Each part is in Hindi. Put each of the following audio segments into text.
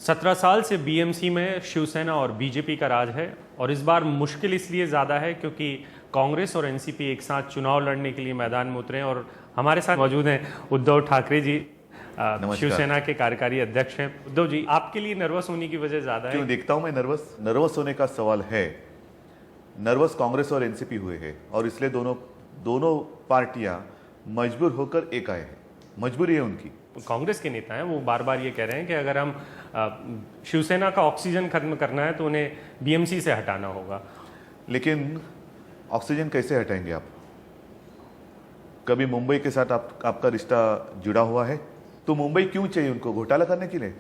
17 साल से बीएमसी में शिवसेना और बीजेपी का राज है और इस बार मुश्किल इसलिए ज़्यादा है क्योंकि कांग्रेस और एनसीपी एक साथ चुनाव लड़ने के लिए मैदान में उतरे हैं। और हमारे साथ मौजूद हैं उद्धव ठाकरे जी, शिवसेना के कार्यकारी अध्यक्ष हैं। उद्धव जी, आपके लिए नर्वस होने की वजह ज़्यादा है? क्यों देखता हूं मैं नर्वस होने का सवाल है। नर्वस कांग्रेस और एनसीपी हुए हैं और इसलिए दोनों पार्टियां मजबूर होकर एक आए हैं। मजबूरी है उनकी। कांग्रेस के नेता हैं, वो बार बार ये कह रहे हैं कि अगर हम शिवसेना का ऑक्सीजन खत्म करना है तो उन्हें बीएमसी से हटाना होगा। लेकिन ऑक्सीजन कैसे हटाएंगे आप? कभी मुंबई के साथ आपका रिश्ता जुड़ा हुआ है? तो मुंबई क्यों चाहिए उनको? घोटाला करने के लिए?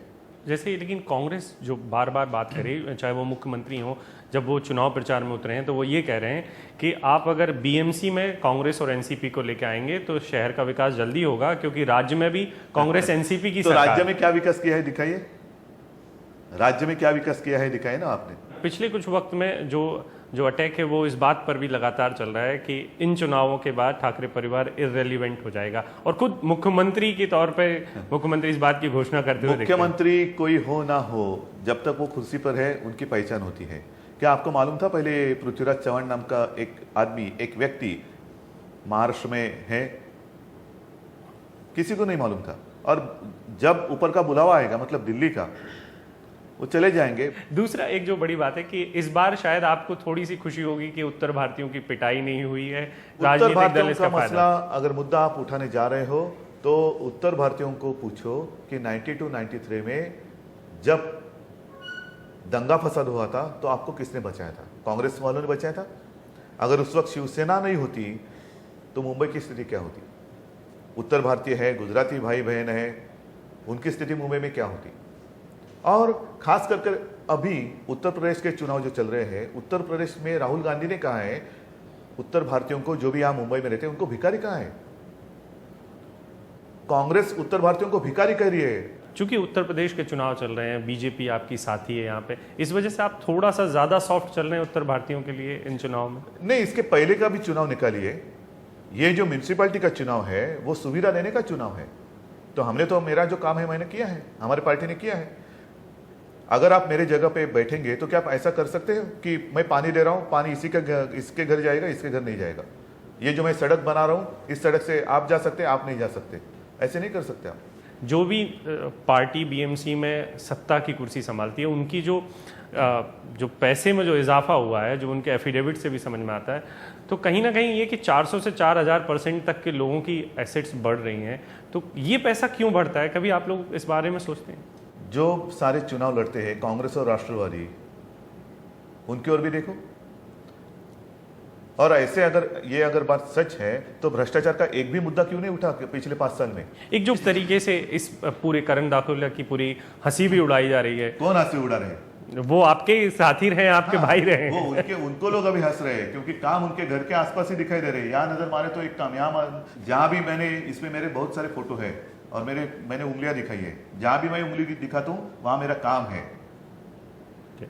जैसे लेकिन कांग्रेस जो बार बार बात करे, चाहे वो मुख्यमंत्री हो, जब वो चुनाव प्रचार में उतरे हैं तो वो ये कह रहे हैं कि आप अगर बीएमसी में कांग्रेस और एनसीपी को लेकर आएंगे तो शहर का विकास जल्दी होगा, क्योंकि राज्य में भी कांग्रेस एनसीपी की सरकार। तो राज्य में क्या विकास किया है दिखाइए। राज्य में क्या विकास किया है दिखाइए ना आपने। पिछले कुछ वक्त में जो अटैक है वो इस बात पर भी लगातार चल रहा है कि इन चुनावों के बाद ठाकरे परिवार इररेलेवेंट हो जाएगा, और खुद मुख्यमंत्री के तौर पे मुख्यमंत्री इस बात की घोषणा करते हुए मुख्यमंत्री कोई हो ना हो, जब तक वो कुर्सी पर है उनकी पहचान होती है। क्या आपको मालूम था पहले पृथ्वीराज चव्हाण नाम का एक आदमी, एक व्यक्ति महाराष्ट्र में है? किसी को नहीं मालूम था। और जब ऊपर का बुलावा आएगा, मतलब दिल्ली का, वो चले जाएंगे। दूसरा एक जो बड़ी बात है कि इस बार शायद आपको थोड़ी सी खुशी होगी कि उत्तर भारतीयों की पिटाई नहीं हुई है। उत्तर भारतीयों का मसला अगर मुद्दा आप उठाने जा रहे हो तो उत्तर भारतीयों को पूछो कि 92-93 में जब दंगा फसाद हुआ था तो आपको किसने बचाया था? कांग्रेस वालों ने बचाया था। अगर उस वक्त शिवसेना नहीं होती तो मुंबई की स्थिति क्या होती? उत्तर भारतीय है, गुजराती भाई बहन है, उनकी स्थिति मुंबई में क्या होती? और खास करके अभी उत्तर प्रदेश के चुनाव जो चल रहे हैं, उत्तर प्रदेश में राहुल गांधी ने कहा है उत्तर भारतीयों को, जो भी यहां मुंबई में रहते हैं, उनको भिखारी कहा है। कांग्रेस उत्तर भारतीयों को भिखारी कह रही है। चूंकि उत्तर प्रदेश के चुनाव चल रहे हैं, बीजेपी आपकी साथी है यहाँ पे, इस वजह से आप थोड़ा सा ज्यादा सॉफ्ट चल रहे हैं उत्तर भारतीयों के लिए इन चुनाव में? नहीं, इसके पहले का भी चुनाव निकालिए। ये जो म्यूनिसिपैलिटी का चुनाव है वो सुविधा देने का चुनाव है। तो मेरा जो काम है मैंने किया है, हमारी पार्टी ने किया है। अगर आप मेरे जगह पे बैठेंगे तो क्या आप ऐसा कर सकते हो कि मैं पानी दे रहा हूं, पानी इसके घर जाएगा, इसके घर नहीं जाएगा? ये जो मैं सड़क बना रहा हूं, इस सड़क से आप जा सकते, आप नहीं जा सकते, ऐसे नहीं कर सकते आप। जो भी पार्टी बीएमसी में सत्ता की कुर्सी संभालती है, उनकी जो पैसे में जो इजाफा हुआ है, जो उनके एफिडेविट से भी समझ में आता है, तो कहीं ना कहीं ये कि 400 से 4000% तक के लोगों की एसेट्स बढ़ रही हैं। तो ये पैसा क्यों बढ़ता है? कभी आप लोग इस बारे में सोचते हैं? जो सारे चुनाव लड़ते हैं कांग्रेस और राष्ट्रवादी, उनकी ओर भी देखो। और ऐसे अगर बात सच है तो भ्रष्टाचार का एक भी मुद्दा क्यों नहीं उठा पिछले 5 साल में? एक जो तरीके से इस पूरे करण दाखिला की पूरी हंसी भी उड़ाई जा रही है। कौन हंसी उड़ा रहे हैं? वो आपके साथी रहे, आपके भाई रहे। वो उनको लोग अभी हंस रहे हैं क्योंकि काम उनके घर के आसपास ही दिखाई दे रहे हैं। यहाँ नजर मारे तो एक काम, यहाँ जहां भी इसमें मेरे बहुत सारे फोटो है और मैंने उंगलियां दिखाई है। जहां भी मैं उंगली दिखाता हूं वहां मेरा काम है,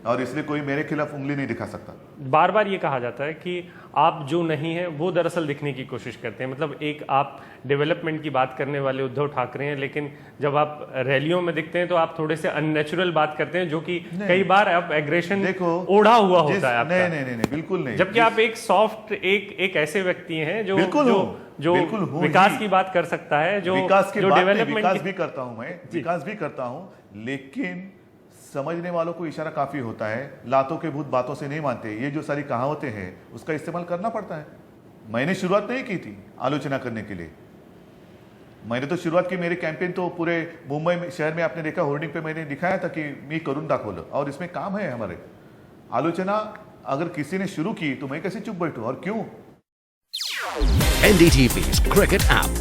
और इसलिए कोई मेरे खिलाफ उंगली नहीं दिखा सकता। बार बार ये कहा जाता है कि आप जो नहीं है वो दरअसल दिखने की कोशिश करते हैं। मतलब एक आप डेवलपमेंट की बात करने वाले उद्धव ठाकरे हैं, लेकिन जब आप रैलियों में दिखते हैं तो आप थोड़े से अननेचुरल बात करते हैं, जो कि कई बार आप एग्रेशन देखो ओढ़ा हुआ होता है आपका। नहीं, बिल्कुल नहीं। जबकि आप एक सॉफ्ट एक ऐसे व्यक्ति हैं जो विकास की बात कर सकता है, जो डेवलपमेंट विकास भी करता हूं मैं, विकास भी करता हूं, लेकिन समझने वालों को इशारा काफी होता है। लातों के भूत बातों से नहीं मानते, ये जो सारी कहावतें हैं उसका इस्तेमाल करना पड़ता है। मैंने शुरुआत नहीं की थी आलोचना करने के लिए। मैंने तो शुरुआत की, मेरे कैंपेन तो पूरे मुंबई में शहर में आपने देखा, होर्डिंग पे मैंने दिखाया था कि मैं करून दाखवलं, और इसमें काम है हमारे। आलोचना अगर किसी ने शुरू की तो मैं कैसे चुप बैठूं, और क्यों? NDTV's cricket app,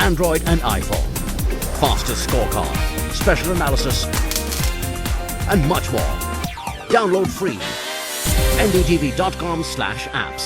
Android and iPhone, fastest scorecard, special analysis and much more. Download free. ndtv.com/apps.